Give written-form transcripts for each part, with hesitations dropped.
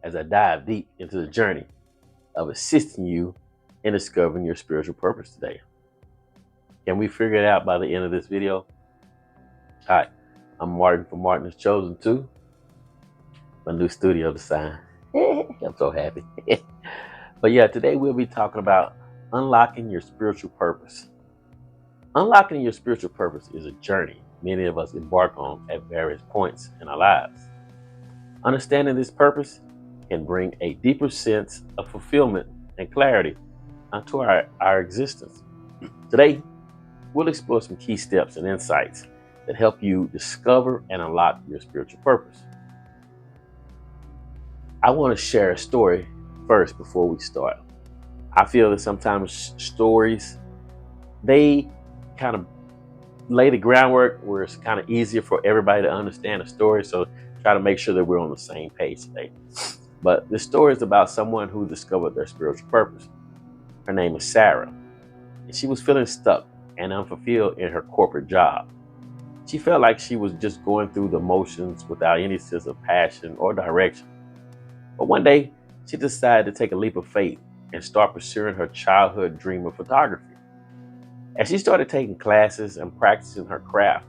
as I dive deep into the journey of assisting you in discovering your spiritual purpose today. Can we figure it out by the end of this video? Hi, I'm Martin from Martin is Chosen 2, my new studio design. I'm so happy. But yeah, today we'll be talking about unlocking your spiritual purpose. Unlocking your spiritual purpose is a journey many of us embark on at various points in our lives. Understanding this purpose can bring a deeper sense of fulfillment and clarity onto our existence. Today, we'll explore some key steps and insights that help you discover and unlock your spiritual purpose. I want to share a story first before we start. I feel that sometimes stories, they kind of lay the groundwork where it's kind of easier for everybody to understand a story. So try to make sure that we're on the same page today. But this story is about someone who discovered their spiritual purpose. Her name is Sarah, and she was feeling stuck and unfulfilled in her corporate job. She felt like she was just going through the motions without any sense of passion or direction. But one day, she decided to take a leap of faith and start pursuing her childhood dream of photography. As she started taking classes and practicing her craft,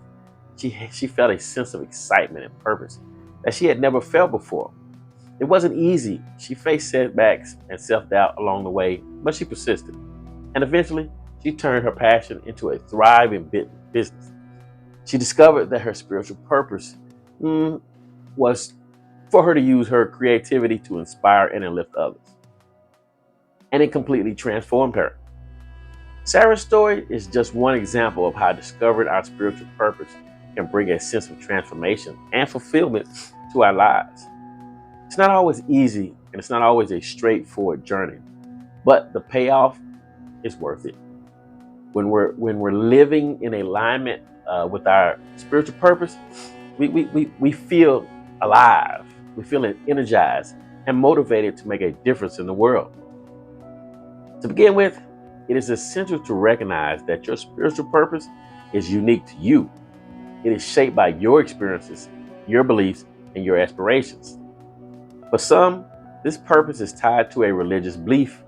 she felt a sense of excitement and purpose that she had never felt before. It wasn't easy. She faced setbacks and self-doubt along the way, but she persisted. And eventually, she turned her passion into a thriving business. She discovered that her spiritual purpose was for her to use her creativity to inspire and uplift others. And it completely transformed her. Sarah's story is just one example of how discovering our spiritual purpose can bring a sense of transformation and fulfillment to our lives. It's not always easy and it's not always a straightforward journey, but the payoff is worth it. When we're living in alignment with our spiritual purpose, we feel alive, we feel energized and motivated to make a difference in the world. To begin with, it is essential to recognize that your spiritual purpose is unique to you. It is shaped by your experiences, your beliefs, and your aspirations. For some, this purpose is tied to a religious belief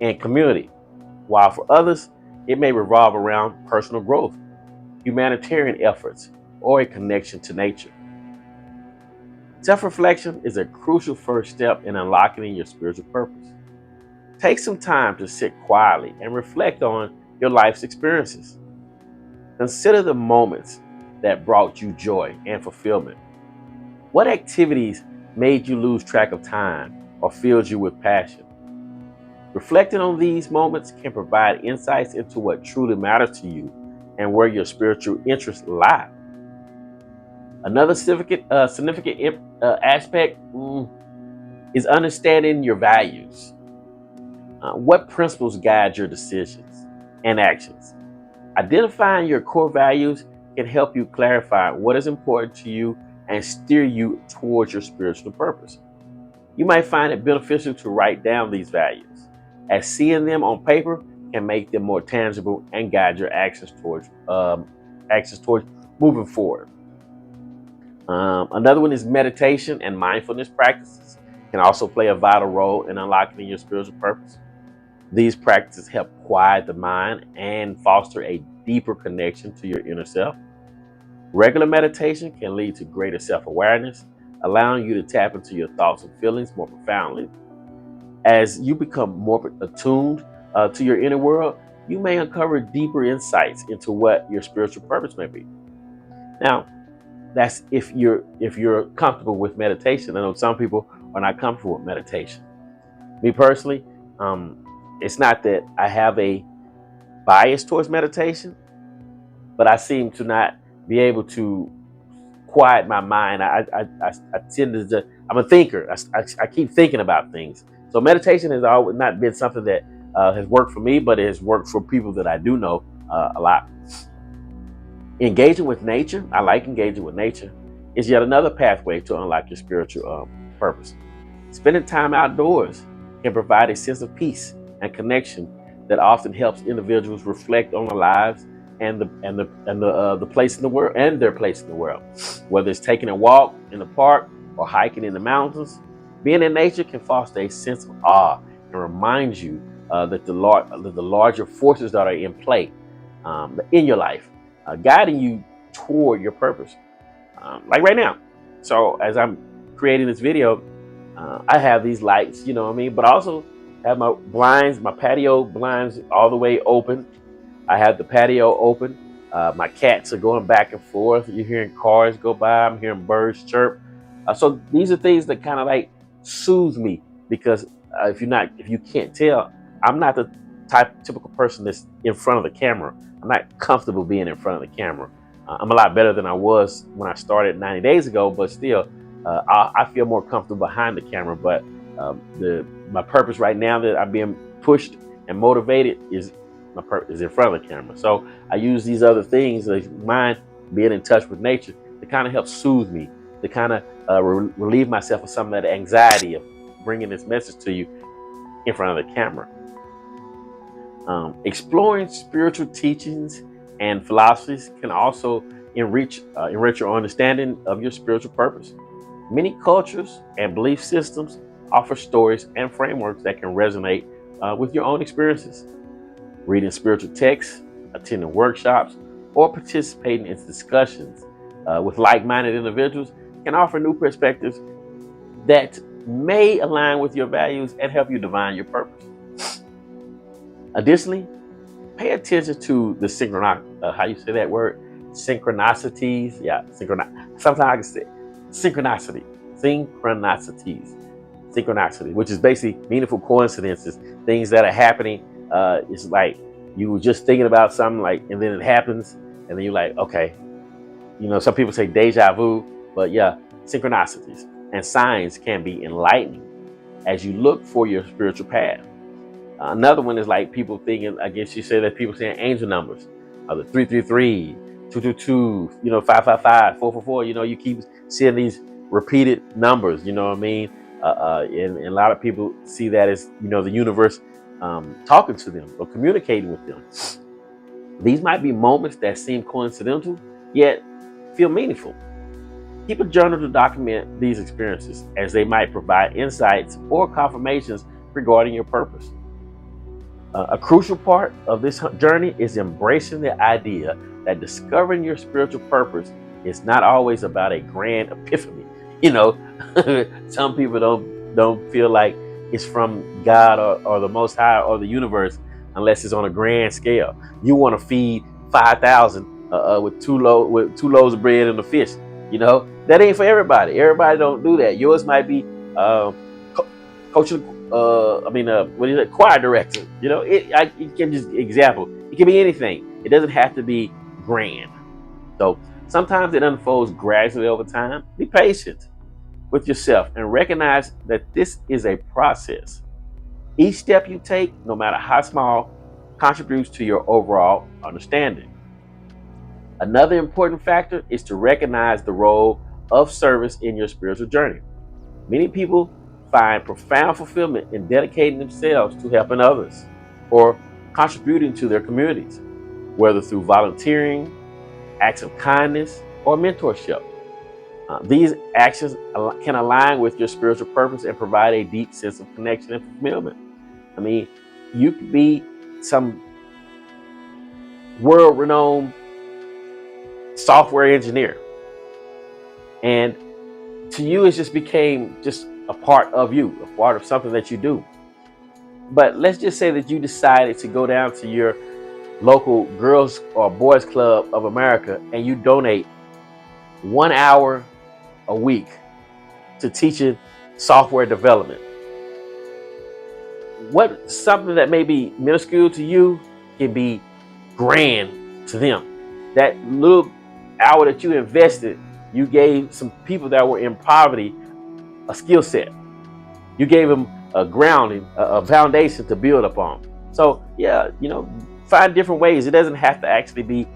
and community, while for others, it may revolve around personal growth, humanitarian efforts, or a connection to nature. Self-reflection is a crucial first step in unlocking your spiritual purpose. Take some time to sit quietly and reflect on your life's experiences. Consider the moments that brought you joy and fulfillment. What activities made you lose track of time or filled you with passion? Reflecting on these moments can provide insights into what truly matters to you and where your spiritual interests lie. Another significant aspect is understanding your values. What principles guide your decisions and actions? Identifying your core values can help you clarify what is important to you and steer you towards your spiritual purpose. You might find it beneficial to write down these values, as seeing them on paper can make them more tangible and guide your actions towards moving forward. Another one is meditation and mindfulness practices can also play a vital role in unlocking your spiritual purpose. These practices help quiet the mind and foster a deeper connection to your inner self. Regular meditation can lead to greater self-awareness, allowing you to tap into your thoughts and feelings more profoundly. As you become more attuned to your inner world, you may uncover deeper insights into what your spiritual purpose may be. Now, that's if you're comfortable with meditation. I know some people are not comfortable with meditation. Me personally, it's not that I have a bias towards meditation, but I seem to not be able to quiet my mind. I tend to, I'm a thinker. I keep thinking about things. So meditation has always not been something that has worked for me, but it has worked for people that I do know a lot. Engaging with nature, I like engaging with nature, is yet another pathway to unlock your spiritual purpose. Spending time outdoors can provide a sense of peace and connection that often helps individuals reflect on their lives and the place in the world and their place in the world. Whether it's taking a walk in the park or hiking in the mountains, Being in nature can foster a sense of awe and remind you that the larger forces that are in play in your life, guiding you toward your purpose. Like right now. So as I'm creating this video, I have these lights, you know what I mean? But I also have my blinds, my patio blinds all the way open. I have the patio open. My cats are going back and forth. You're hearing cars go by. I'm hearing birds chirp. So these are things that kind of like soothe me because if you can't tell, I'm not the typical person that's in front of the camera. I'm not comfortable being in front of the camera. I'm a lot better than I was when I started 90 days ago, but still, I feel more comfortable behind the camera. But my purpose right now that I'm being pushed and motivated is in front of the camera. So I use these other things, like mine, being in touch with nature, to kind of help soothe me, to kind of relieve myself of some of that anxiety of bringing this message to you in front of the camera. Exploring spiritual teachings and philosophies can also enrich your understanding of your spiritual purpose. Many cultures and belief systems offer stories and frameworks that can resonate with your own experiences. Reading spiritual texts, attending workshops, or participating in discussions with like-minded individuals can offer new perspectives that may align with your values and help you define your purpose. Additionally, pay attention to the how you say that word? Synchronicities. Yeah, sometimes I can say synchronicities, which is basically meaningful coincidences, things that are happening. It's like you were just thinking about something, and then it happens, and then you're like, okay, some people say deja vu, but yeah, synchronicities and signs can be enlightening as you look for your spiritual path. Another one is like people thinking, I guess you say that people saying angel numbers, the 333, 222, 555, 444. You keep seeing these repeated numbers. You know what I mean? And a lot of people see that as the universe talking to them or communicating with them. These might be moments that seem coincidental, yet feel meaningful. Keep a journal to document these experiences, as they might provide insights or confirmations regarding your purpose. A crucial part of this journey is embracing the idea that discovering your spiritual purpose is not always about a grand epiphany. Some people don't feel like it's from God or the Most High or the universe unless it's on a grand scale. You want to feed 5,000 with two loaves of bread and a fish. That ain't for everybody. Everybody don't do that. Yours might be coaching. Choir director. It can just example. It can be anything. It doesn't have to be grand. So sometimes it unfolds gradually over time. Be patient with yourself and recognize that this is a process. Each step you take, no matter how small, contributes to your overall understanding. Another important factor is to recognize the role of service in your spiritual journey. Many people find profound fulfillment in dedicating themselves to helping others or contributing to their communities, whether through volunteering, acts of kindness, or mentorship. These actions can align with your spiritual purpose and provide a deep sense of connection and fulfillment. You could be some world-renowned software engineer, and to you it just became just a part of you, a part of something that you do. But let's just say that you decided to go down to your local Girls or Boys Club of America and you donate 1 hour a week to teaching software development. Something that may be minuscule to you can be grand to them. That little hour that you invested, you gave some people that were in poverty a skill set. You gave them a grounding, a foundation to build upon. So yeah, find different ways. It doesn't have to actually be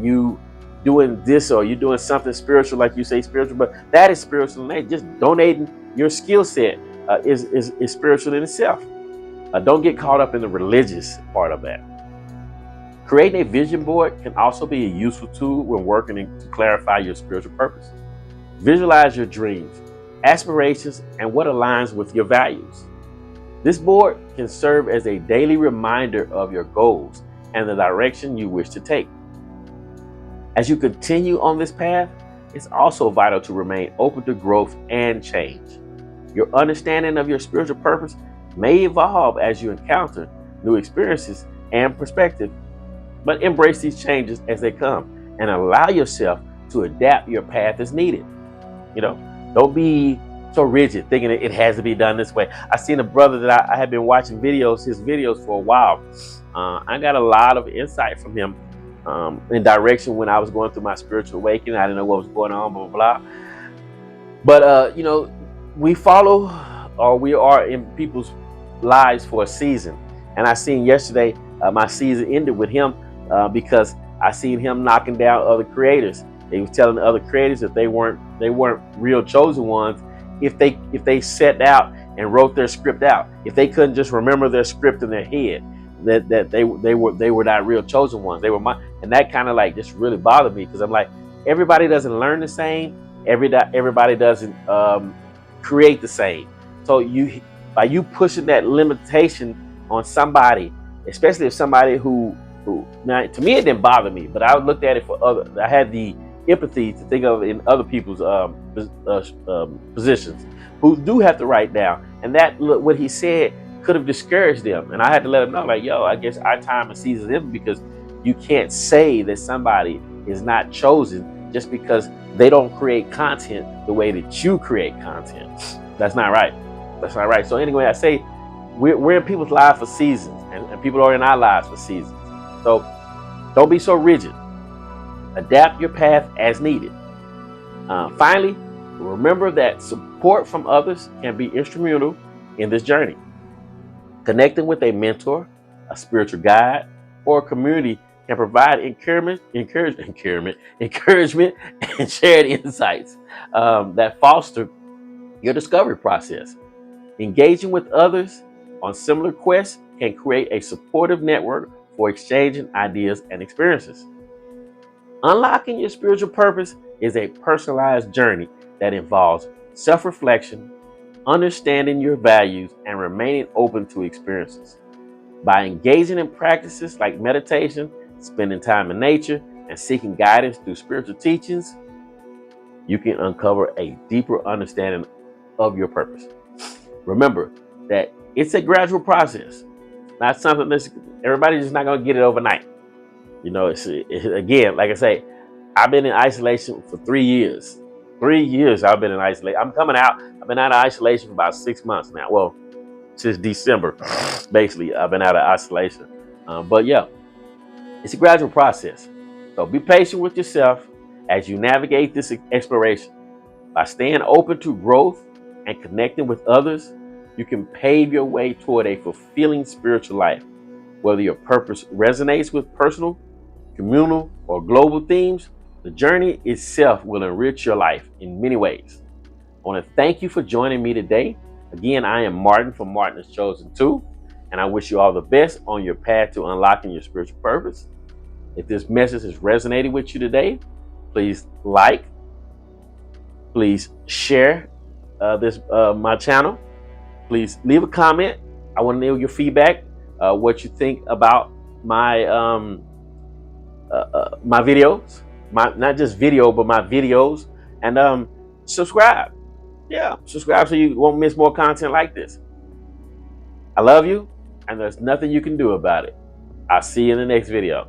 you doing this or you doing something spiritual, like you say spiritual, but that is spiritual. Just donating your skill set is spiritual in itself. Don't get caught up in the religious part of that. Creating a vision board can also be a useful tool when working to clarify your spiritual purpose. Visualize your dreams, aspirations, and what aligns with your values. This board can serve as a daily reminder of your goals and the direction you wish to take. As you continue on this path, it's also vital to remain open to growth and change. Your understanding of your spiritual purpose may evolve as you encounter new experiences and perspectives, but embrace these changes as they come and allow yourself to adapt your path as needed. Don't be so rigid, thinking that it has to be done this way. I seen a brother that I had been watching his videos for a while. I got a lot of insight from him in direction when I was going through my spiritual awakening. I didn't know what was going on, blah, blah, blah. But, we follow, or we are in people's lives for a season. And I seen yesterday, my season ended with him because I seen him knocking down other creators. He was telling the other creators that they weren't real chosen ones if they set out and wrote their script out. If they couldn't just remember their script in their head, that they were not real chosen ones. They were mine. And that kind of like just really bothered me, because I'm like, everybody doesn't learn the same. Everybody doesn't create the same. So by you pushing that limitation on somebody, especially if somebody who now, to me, it didn't bother me, but I looked at it for other. I had the empathy to think of in other people's positions who do have to write down, and that what he said could have discouraged them. And I had to let them know, like, yo, I guess our time and season is, because you can't say that somebody is not chosen just because they don't create content the way that you create content. That's not right. That's not right. So anyway, I say we're in people's lives for seasons, and people are in our lives for seasons. So don't be so rigid. Adapt your path as needed. Finally, remember that support from others can be instrumental in this journey. Connecting with a mentor, a spiritual guide, or a community can provide encouragement, and shared insights that foster your discovery process. Engaging with others on similar quests can create a supportive network for exchanging ideas and experiences. Unlocking your spiritual purpose is a personalized journey that involves self-reflection, understanding your values, and remaining open to experiences. By engaging in practices like meditation, spending time in nature, and seeking guidance through spiritual teachings, you can uncover a deeper understanding of your purpose. Remember that it's a gradual process, not something that's everybody's just not going to get it overnight. It's again, like I say, I've been in isolation for 3 years. 3 years I've been in isolation. I'm coming out. I've been out of isolation for about 6 months now. Well, since December, basically, I've been out of isolation. But yeah, it's a gradual process. So be patient with yourself as you navigate this exploration. By staying open to growth and connecting with others, you can pave your way toward a fulfilling spiritual life. Whether your purpose resonates with personal, communal, or global themes, the journey itself will enrich your life in many ways. I want to thank you for joining me today. Again, I am Martin from Martin is Chosen Too, and I wish you all the best on your path to unlocking your spiritual purpose. If this message has resonated with you today, please like, please share my channel. Please leave a comment. I want to know your feedback, what you think about my my videos, not just video, but my videos, and subscribe. Yeah, subscribe so you won't miss more content like this. I love you, and there's nothing you can do about it. I'll see you in the next video.